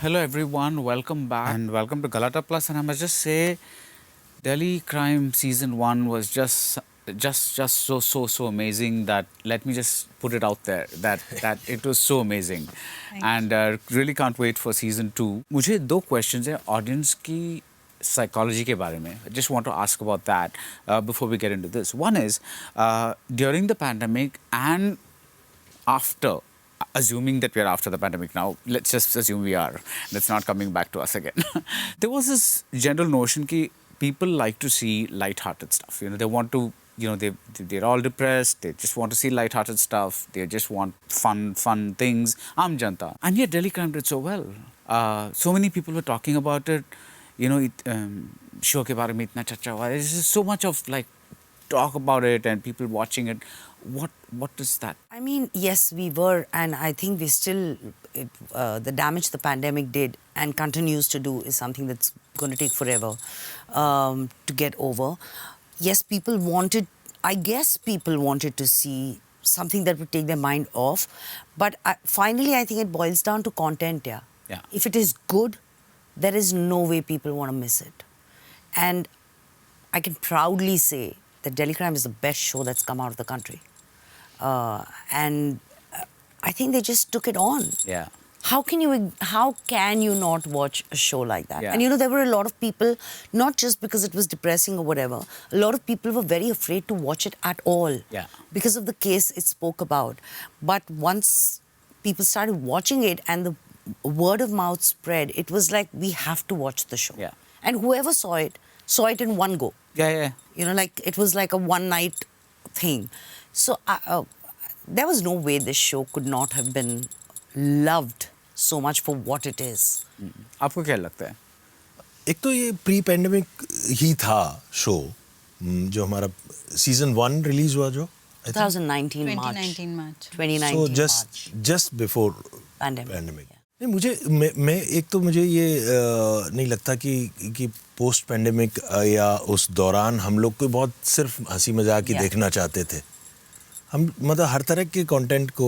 Hello everyone, welcome back and welcome to Galatta Plus. And I must just say, Delhi Crime Season 1 was just so amazing that let me just put it out there that it was so amazing. And really can't wait for Season 2. मुझे दो questions हैं audience की psychology के बारे में. I just want to ask about that before we get into this. One is, during the pandemic and after, assuming that we're after the pandemic now, let's just assume we are, and it's not coming back to us again. There was this general notion that people like to see light-hearted stuff. You know, they want to, they're all depressed, they just want to see light-hearted stuff, they just want fun things. Aam janta. And yet Delhi Crime did so well. So many people were talking about it. You know, show ke baare mein itna chacha hua. There's just so much of like talk about it and people watching it. What is that? I mean, yes, we were, and I think we still, the damage the pandemic did and continues to do is something that's going to take forever to get over. Yes, people wanted, I guess people wanted to see something that would take their mind off. But finally, I think it boils down to content, yeah. If it is good, there is no way people want to miss it. And I can proudly say that Delhi Crime is the best show that's come out of the country. And I think they just took it on. Yeah. How can you not watch a show like that? Yeah. And you know, there were a lot of people, not just because it was depressing or whatever, a lot of people were very afraid to watch it at all. Yeah. Because of the case it spoke about. But once people started watching it and the word of mouth spread, it was like, we have to watch the show. Yeah. And whoever saw it in one go. Yeah. You know, like, it was like a one-night thing. So there was no way this show could not have been loved so much for what it is. आपको क्या लगता है? एक तो ये pre pandemic ही था show जो हमारा सीजन 1 रिलीज हुआ जो 2019 March. 2019 so March. just before Pandemic. नहीं मुझे मैं एक तो मुझे ये नहीं लगता कि पोस्ट पैंडेमिक या उस दौरान हम लोग को बहुत सिर्फ हंसी मजाक ही देखना चाहते थे. हम मतलब हर तरह के कंटेंट को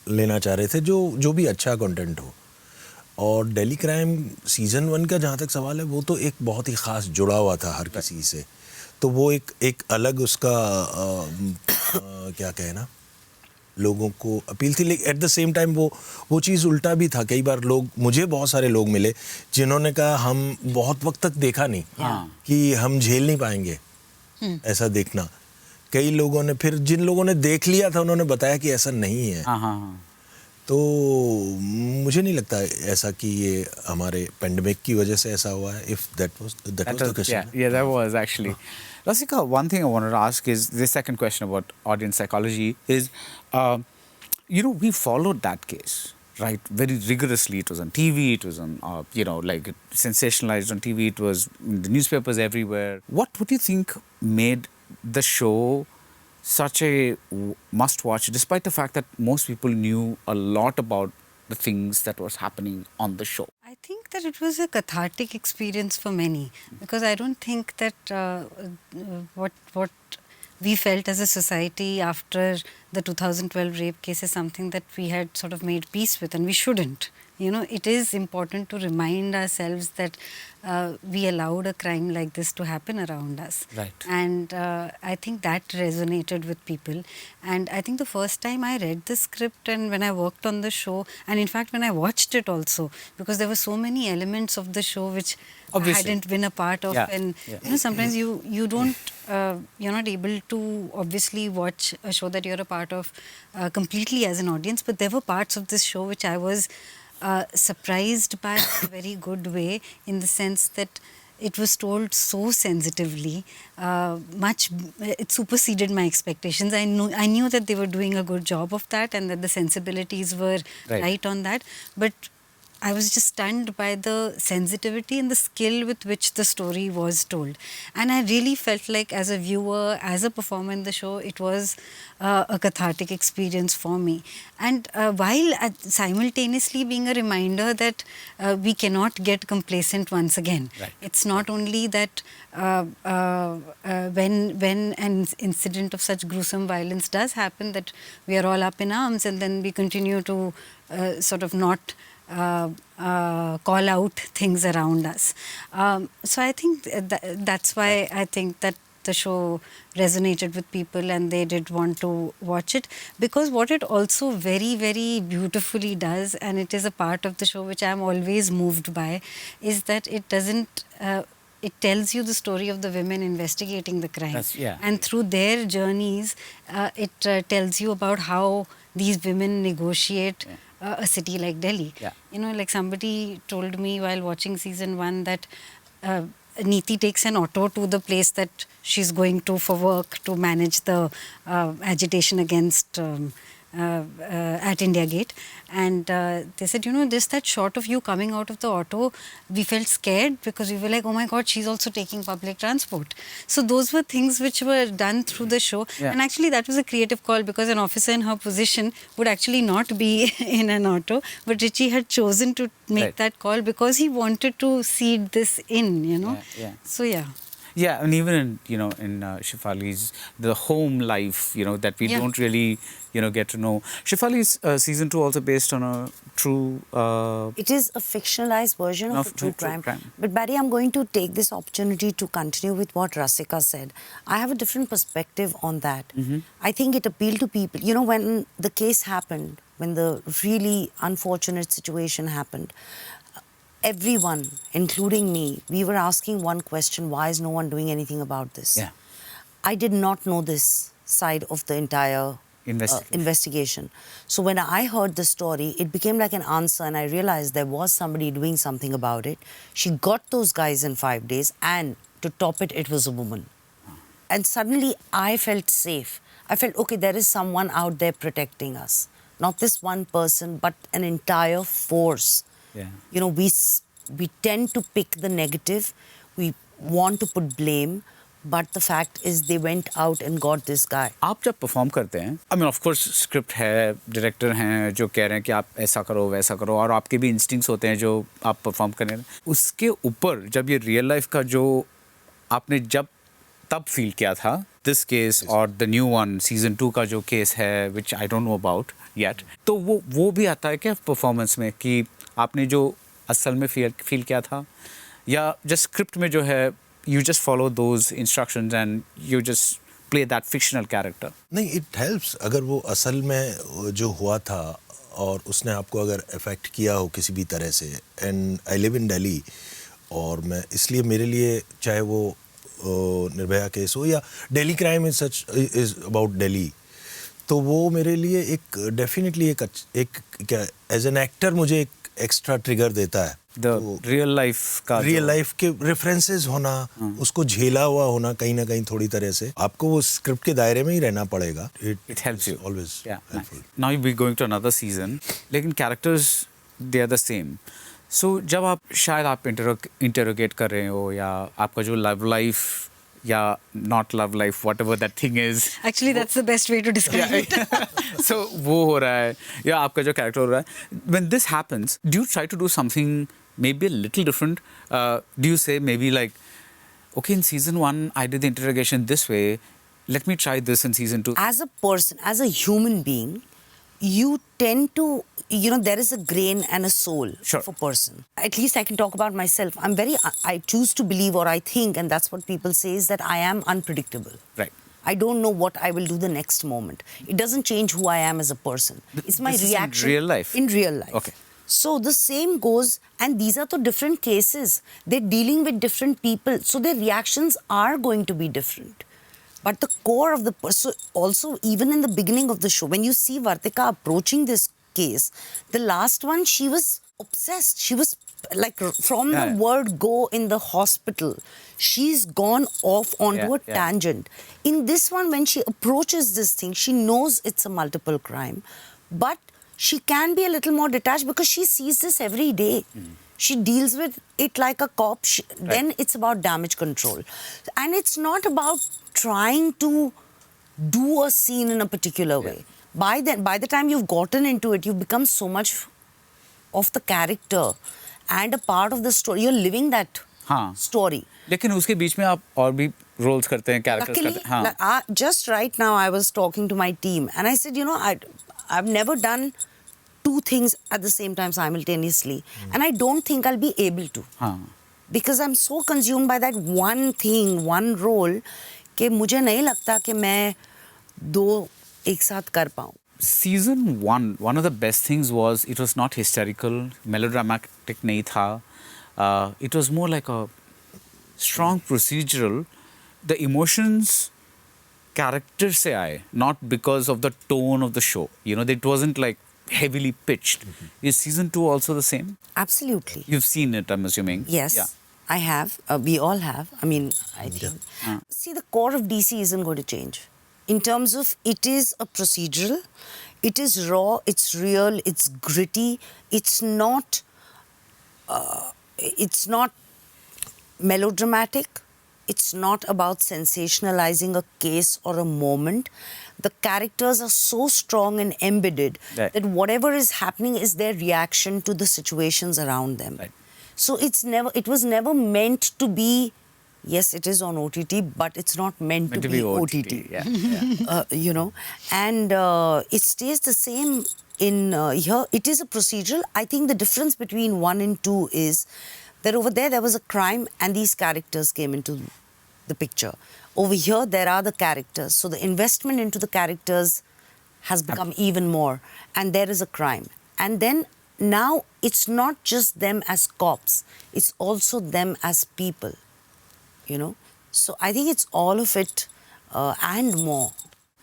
लेना चाह रहे थे जो भी अच्छा कंटेंट हो. और दिल्ली क्राइम सीजन 1 का जहाँ तक सवाल है वो तो एक बहुत ही ख़ास जुड़ा हुआ था हर किसी से. तो वो एक अलग उसका क्या कहना लोगों को अपील थी. लेकिन एट द सेम टाइम वो चीज़ उल्टा भी था. कई बार मुझे बहुत सारे लोग मिले जिन्होंने कहा हम बहुत वक्त तक देखा नहीं कि हम झेल नहीं पाएंगे ऐसा देखना. कई लोगों ने फिर जिन लोगों ने देख लिया था उन्होंने बताया कि ऐसा नहीं है. तो मुझे नहीं लगता ऐसा कि ये हमारे पेंडेमिक की वजह से ऐसा हुआ है. If that was the question. Yeah, that was actually. Rasika, one thing I wanted to ask is the second question about audience psychology is, we followed that case, right, very rigorously. It was on TV, it was on, like sensationalized on TV, it was in the newspapers everywhere. What do you think made the show such a must-watch, despite the fact that most people knew a lot about the things that was happening on the show? I think that it was a cathartic experience for many, because I don't think that what we felt as a society after the 2012 rape case is something that we had sort of made peace with, and we shouldn't. You know, it is important to remind ourselves that we allowed a crime like this to happen around us. Right. And I think that resonated with people. And I think the first time I read the script and when I worked on the show, and in fact when I watched it also, because there were so many elements of the show which Obviously. I hadn't been a part of. Yeah. And you know, sometimes you don't, you're not able to obviously watch a show that you're a part of completely as an audience, but there were parts of this show which I was surprised by in a very good way, in the sense that it was told so sensitively. It superseded my expectations. I knew that they were doing a good job of that and that the sensibilities were right on that. But I was just stunned by the sensitivity and the skill with which the story was told. And I really felt like, as a viewer, as a performer in the show, it was a cathartic experience for me. And while simultaneously being a reminder that we cannot get complacent once again. Right. It's not only that when an incident of such gruesome violence does happen, that we are all up in arms and then we continue to sort of not call out things around us. So I think that's why I think that the show resonated with people and they did want to watch it, because what it also very, very beautifully does, and it is a part of the show which I'm always moved by, is that it doesn't it tells you the story of the women investigating the crime. Yeah. And through their journeys, it tells you about how these women negotiate a city like Delhi. Yeah. You know, like somebody told me while watching season 1 that Neeti takes an auto to the place that she's going to for work to manage the agitation against at India Gate. And they said, you know, just that shot of you coming out of the auto, we felt scared because we were like, oh my God, she's also taking public transport. So those were things which were done through the show. Yeah. And actually that was a creative call, because an officer in her position would actually not be in an auto. But Richie had chosen to make Right. that call because he wanted to seed this in, you know. Yeah. So yeah. Yeah, and even in, you know, in Shefali's, the home life, you know, that we Yeah. don't really, you know, get to know. Shefali's season 2 also based on a true... It is a fictionalized version of a true crime. But Barry, I'm going to take this opportunity to continue with what Rasika said. I have a different perspective on that. I think it appealed to people. You know, when the case happened, when the really unfortunate situation happened, everyone, including me, we were asking one question: why is no one doing anything about this? Yeah. I did not know this side of the entire investigation. So when I heard the story, it became like an answer, and I realized there was somebody doing something about it. She got those guys in 5 days, and to top it, it was a woman. And suddenly I felt safe. I felt, okay, there is someone out there protecting us. Not this one person, but an entire force. Yeah. You know, we tend to pick the negative. We want to put blame. But the fact is they went out and got this guy. आप जब perform करते हैं, I mean, of course, script है, director हैं जो कह रहे हैं कि आप ऐसा करो वैसा करो, और आपके भी इंस्टिंक्ट्स होते हैं जो आप परफॉर्म कर रहे हैं. उसके ऊपर जब ये रियल लाइफ का जो आपने जब तब फील किया था, दिस केस और द न्यू वन सीजन 2 का जो केस है, which I don't know about yet, तो वो भी आता है क्या परफॉर्मेंस में कि आपने जो असल में फील किया था, या जस्ट स्क्रिप्ट में जो है you just follow those instructions and you just play that fictional character? नहीं, it helps. अगर वो असल में जो हुआ था और उसने आपको अगर अफेक्ट किया हो किसी भी तरह से, and I live in Delhi, और मैं इसलिए मेरे लिए चाहे वो निर्भया केस हो या Delhi crime is about Delhi, तो वो मेरे लिए एक डेफिनेटली एक क्या एज एन एक्टर मुझे एक एक्स्ट्रा ट्रिगर देता है. रियल लाइफ के रेफरेंसेस होना, उसको झेला हुआ होना कहीं ना कहीं थोड़ी तरह से, आपको वो स्क्रिप्ट के दायरे में ही रहना पड़ेगा. It helps you always helpful. Now you'll be going to another season, लेकिन characters they are the same. So जब आप शायद आप interrogate कर रहे हो, या आपका जो love life या not love life, whatever that thing is. Actually, that's the best way to describe it. So वो हो रहा है, या आपका जो character हो रहा है. When this happens, do you try to do something maybe a little different? Do you say maybe like, okay, in season 1 I did the interrogation this way, let me try this in season 2? As a person, as a human being, you tend to, you know, there is a grain and a soul of a person. At least I can talk about myself. I choose to believe, or I think, and that's what people say, is that I am unpredictable. Right. I don't know what I will do the next moment. It doesn't change who I am as a person. It's my reaction. In real life? In real life. Okay. So the same goes, and these are the different cases. They're dealing with different people. So their reactions are going to be different. But the core of the person, also even in the beginning of the show, when you see Vartika approaching this case, the last one, she was obsessed. She was like, from the word go in the hospital, she's gone off onto a tangent. In this one, when she approaches this thing, she knows it's a multiple crime, but she can be a little more detached because she sees this every day. She deals with it like a cop. Then it's about damage control. And it's not about trying to do a scene in a particular way. By the time you've gotten into it, you've become so much of the character and a part of the story. You're living that story. लेकिन उसके बीच में आप और भी roles करते हैं, characters करते हैं. Just right now, I was talking to my team and I said, you know, I've never done two things at the same time simultaneously. And I don't think I'll be able to. Because I'm so consumed by that one thing, one role, कि मुझे नहीं लगता कि मैं दो एक साथ कर पाऊँ. Season one of the best things was it was not hysterical, melodramatic nahi tha. It was more like a strong procedural. The emotions character se aaye, not because of the tone of the show. You know, it wasn't like heavily pitched. Is season 2 also the same? Absolutely. You've seen it, I'm assuming. Yes, Yeah. I have. We all have. I mean, I think. See, the core of DC isn't going to change. In terms of, it is a procedural, it is raw, it's real, it's gritty, it's not melodramatic, it's not about sensationalizing a case or a moment. The characters are so strong and embedded that whatever is happening is their reaction to the situations around them. Right. So it was never meant to be. Yes, it is on OTT, but it's not meant to be OTT. Yeah. You know, and it stays the same in here. It is a procedural. I think the difference between 1 and 2 is that over there was a crime and these characters came into the picture. Over here, there are the characters. So the investment into the characters has become even more. And there is a crime. And then now it's not just them as cops. It's also them as people. You know, so I think it's all of it and more.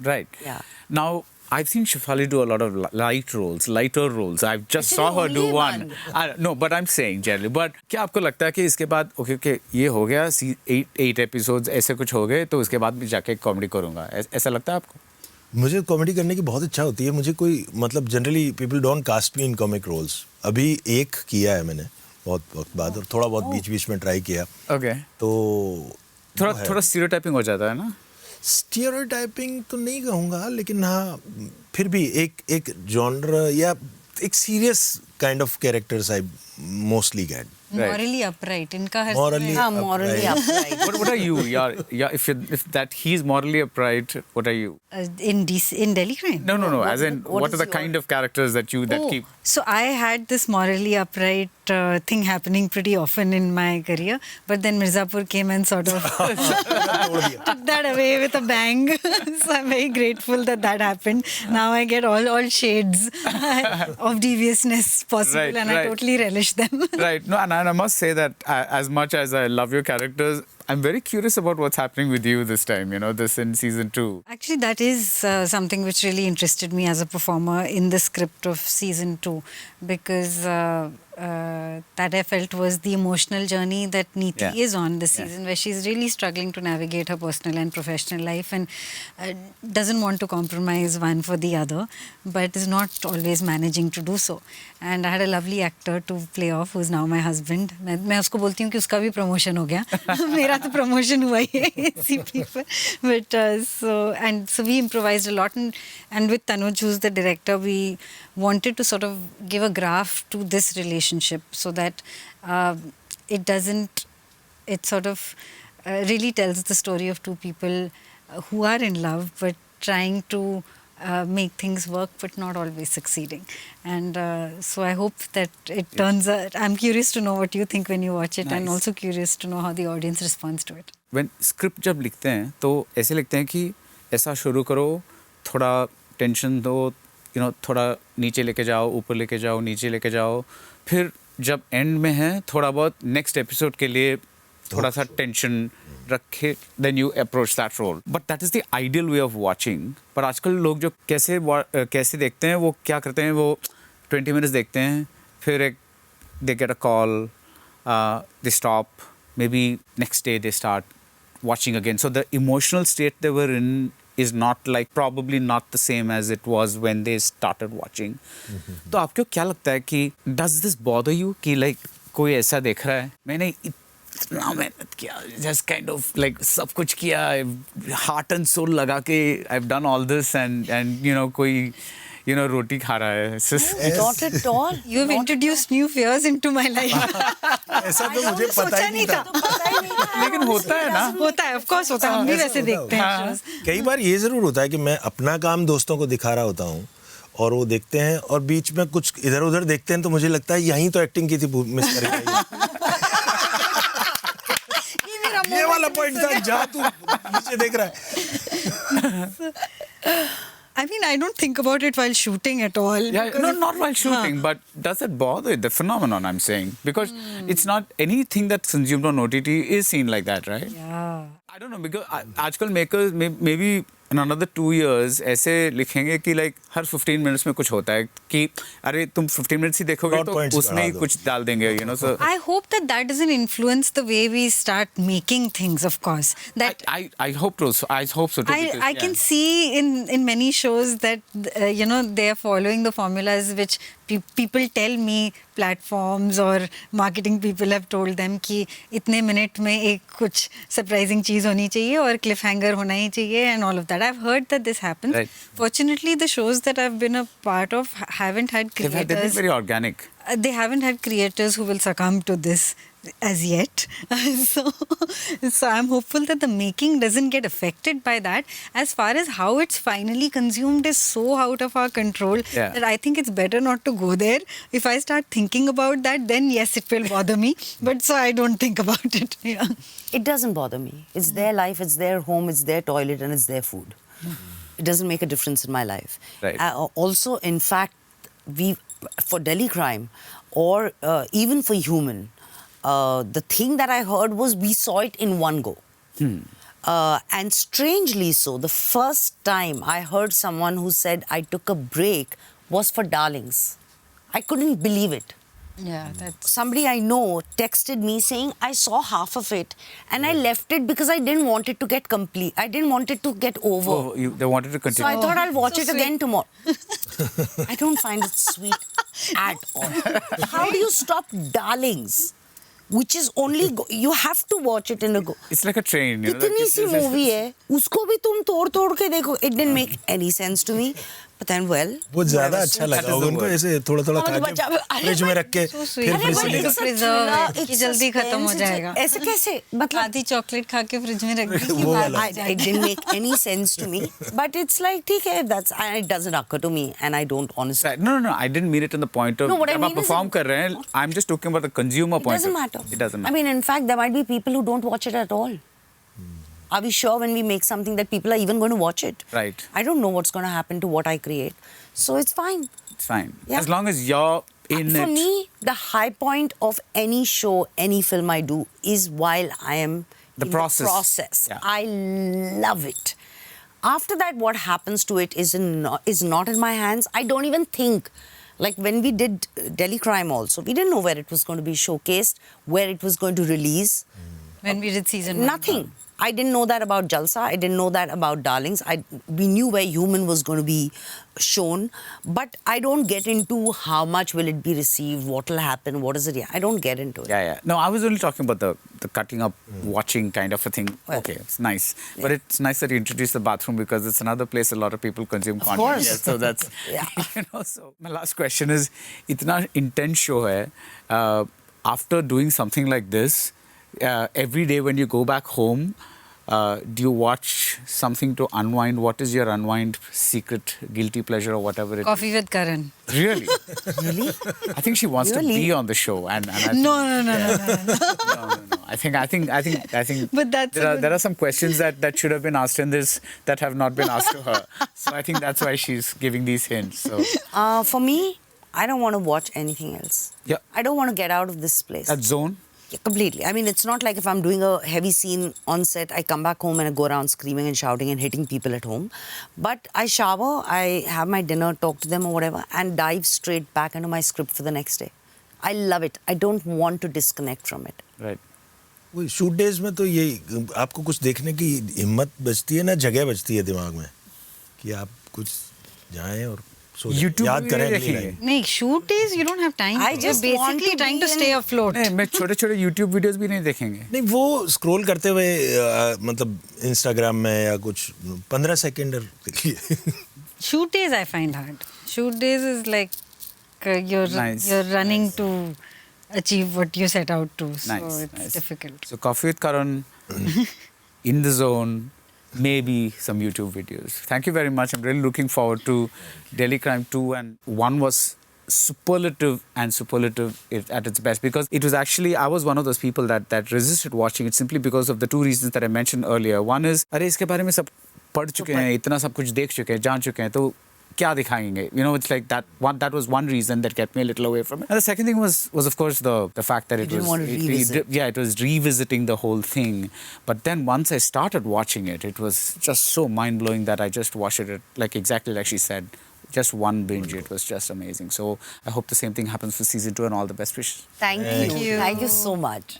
Right. Yeah. Now, I've seen Shefali do a lot of lighter roles. I just saw her do one. No, but I'm saying generally. But क्या आपको लगता है कि इसके बाद okay ये हो गया 8 episodes ऐसे कुछ हो गए तो उसके बाद भी जाके कॉमेडी करूँगा ऐसा लगता है आपको? मुझे कॉमेडी करने की बहुत इच्छा होती है. मुझे कोई मतलब generally people don't cast me in comic roles. अभी एक किया है मैंने बहुत वक्त बाद और थोड़ा बहुत बीच में ट्राई किया. ओके. तो थोड़ा स्टीरियोटाइपिंग हो जाता है ना? स्टीरियोटाइपिंग तो नहीं कहूँगा, लेकिन हाँ फिर भी एक जॉनर या एक serious kind of characters I mostly get. Morally upright. इनका हर Morally समय- Morally upright. What are you? Yeah. If that he's morally upright, what are you? in Delhi Crime. No. As in, what what are is the kind of characters that keep? So I had this morally upright thing happening pretty often in my career, but then Mirzapur came and sort of took that away with a bang. So I'm very grateful that happened. Now I get all shades of deviousness possible, and I totally relish them. Right. No, and I must say that as much as I love your characters, I'm very curious about what's happening with you this time, you know, this in season 2. Actually, that is something which really interested me as a performer in the script of season 2, because that I felt was the emotional journey that Neeti is on this season, where she's really struggling to navigate her personal and professional life and doesn't want to compromise one for the other, but is not always managing to do so. And I had a lovely actor to play off, who's now my husband. मैं उसको बोलती हूँ कि उसका भी promotion हो गया. मेरा तो promotion हुआ ही है CP पर. But so we improvised a lot, and with Tanuj, who's the director, we wanted to sort of give a graph to this relationship so that it sort of really tells the story of two people who are in love but trying to make things work but not always succeeding. And so I hope that it turns out. I'm curious to know what you think when you watch it, and also curious to know how the audience responds to it. When script जब लिखते हैं तो ऐसे लिखते हैं कि ऐसा शुरू करो, थोड़ा टेंशन दो, you know, थोड़ा नीचे लेके जाओ, ऊपर लेके जाओ, नीचे लेके जाओ, फिर जब एंड में है थोड़ा बहुत नेक्स्ट एपिसोड के लिए थोड़ा सा टेंशन रखे, then you approach that role. But that is the ideal way of watching. पर आजकल लोग जो कैसे देखते हैं, वो क्या करते हैं, वो 20 minutes देखते हैं, फिर they get a call, they stop, maybe next day they start watching again. So the emotional state they were in is probably not the same as it was when they started watching. तो आपको क्या लगता है कि does this bother you कि कोई ऐसा देख रहा है, मैंने इतना मेहनत किया, just kind of सब कुछ किया, heart and soul लगा के I've done all this and you know कोई रोटी खा रहा है. Not at all. You've introduced new fears into my life. ऐसा तो मुझे पता ही नहीं था. लेकिन होता है ना. होता है, of course होता है. हम भी वैसे देखते हैं. कई बार ये जरूर होता है कि मैं अपना काम दोस्तों को दिखा रहा होता हूँ और वो देखते हैं और बीच में कुछ इधर उधर देखते हैं तो मुझे लगता है यहीं तो एक्टिंग की थी मिस कर गई। ये वाला पॉइंट था जहाँ तू नीचे देख रहा है। I mean, I don't think about it while shooting at all. Yeah, no, not while shooting, but does it bother the phenomenon I'm saying? Because it's not anything that's consumed on OTT is seen like that, right? Yeah. I don't know, because आजकल makers maybe in another 2 years ऐसे लिखेंगे कि like हर 15 minutes में कुछ होता है कि अरे तुम 15 minutes ही देखोगे Plot points तो उसमें ही बढ़ा दो। कुछ डाल देंगे, you know. So I hope that that doesn't influence the way we start making things, of course. That I hope so. I hope so too. because, I can see in many shows that you know, they are following the formulas which people tell me platforms or marketing people have told them कि इतने minute में एक कुछ surprising चीज होनी चाहिए और cliffhanger होना ही चाहिए and all of that. I've heard that this happens. Right. Fortunately, the shows that I've been a part of haven't had they've been creators. very organic. They haven't had creators who will succumb to this as yet. So I'm hopeful that the making doesn't get affected by that. As far as how it's finally consumed is so out of our control Yeah. that I think it's better not to go there. If I start thinking about that, then yes, it will bother me. But so I don't think about it. Yeah. It doesn't bother me. It's their life, it's their home, it's their toilet, and it's their food. It doesn't make a difference in my life. Right. Also, in fact, for Delhi Crime or even for Human, the thing that I heard was we saw it in one go. And strangely so, the first time I heard someone who said I took a break was for Darlings. I couldn't believe it. Yeah, that's... Somebody I know texted me saying I saw half of it and I left it because I didn't want it to get complete. I didn't want it to get over. Oh, they wanted to So continue. I thought I'll watch so it again tomorrow. I don't find it sweet at all. How do you stop Darlings? Which is only you have to watch it in a go. It's like a train. You know, कितनी like सी movie है उसको भी तुम तोड़ के देखो. It didn't make any sense to me. But then well. वो ज्यादा अच्छा लगा होगा उनको ऐसे थोड़ा थोड़ा खा के फ्रिज में रख के फिर अरे से but निकाल. it's a preserve thriller, it, कि it's a जल्दी खत्म हो suspense, जाएगा. ऐसे कैसे मतलब आधी चॉकलेट खा के फ्रिज में रख दी कि वो बाद वाला. में it didn't make any sense to me. But it's like ठीक है, that's and it doesn't occur to me and I don't honestly. Right. No. I didn't mean it in the point of No, what I जब आप mean is perform it- कर रहे हैं. I'm just talking about the consumer It point. doesn't of matter. It doesn't matter. I mean, in fact, there might be people who don't watch it at all. Are we sure when we make something that people are even going to watch it? Right. I don't know what's going to happen to what I create. So it's fine. It's fine. Yeah. As long as you're in For it. me, the high point of any show, any film I do is while I am The in process. the process. Yeah. I love it. After that, what happens to it is not in my hands. I don't even think. Like when we did Delhi Crime also, we didn't know where it was going to be showcased, where it was going to release. when we did season 1. Nothing. I didn't know that about Jalsa. I didn't know that about Darlings. We knew where Human was going to be shown. But I don't get into how much will it be received, what will happen, what is it. Yeah, I don't get into it. Yeah. No, I was only talking about the cutting up, watching kind of a thing. Well, Okay, it's nice. But it's nice that you introduced the bathroom because it's another place a lot of people consume content. course. Yeah, so that's, Yeah. you know, so my last question is, itna intense show hai, after doing something like this, every day when you go back home, do you watch something to unwind? What is your unwind secret, guilty pleasure or whatever it Coffee with Karan. is? Really? Really? I think she wants to Really? be on the show. And I think, No. no. I think But that's a good- there are some questions that should have been asked in this that have not been asked to her. So I think that's why she's giving these hints. So For me, I don't want to watch anything else. Yeah. I don't want to get out of this place. that zone. Yeah, completely. I mean, it's not like if I'm doing a heavy scene on set, I come back home and I go around screaming and shouting and hitting people at home. But I shower, I have my dinner, talk to them or whatever, and dive straight back into my script for the next day. I love it. I don't want to disconnect from it. Right. वो shoot days में तो ये आपको कुछ देखने की हिम्मत बचती है ना जगह बचती है दिमाग में कि आप कुछ जाएं और सो जाएं, YouTube याद भी करें नहीं अगली देखेंगे। Line. No, shoot days, you don't have time. I You're just want basically to trying be to stay in- afloat. नहीं, मैं छोटे YouTube वीडियोस भी नहीं देखेंगे. नहीं वो स्क्रॉल करते हुए मतलब इंस्टाग्राम में या कुछ 15 सेकंड देखिए. Shoot days I find hard. Shoot days is like you're Nice. running to achieve what you set out to. So Nice, it's nice. difficult. So Coffee with Karan, in the zone, maybe some YouTube videos. Thank you very much. I'm really looking forward to Delhi Crime 2, and 1 was superlative at its best, because it was actually, I was one of those people that resisted watching it simply because of the two reasons that I mentioned earlier. One is, अरे इसके बारे में सब पढ़ चुके हैं, इतना सब कुछ देख चुके हैं, जान चुके हैं, तो क्या दिखाएंगे? You know, it's like that. That was one reason that kept me a little away from it. And the second thing was of course the fact that You didn't want to revisit. it was revisiting the whole thing. But then once I started watching it, it was just so mind blowing that I just watched it exactly like she said. Just one binge. It was just amazing. So I hope the same thing happens for season 2, and all the best wishes. Thank you. Thank you so much.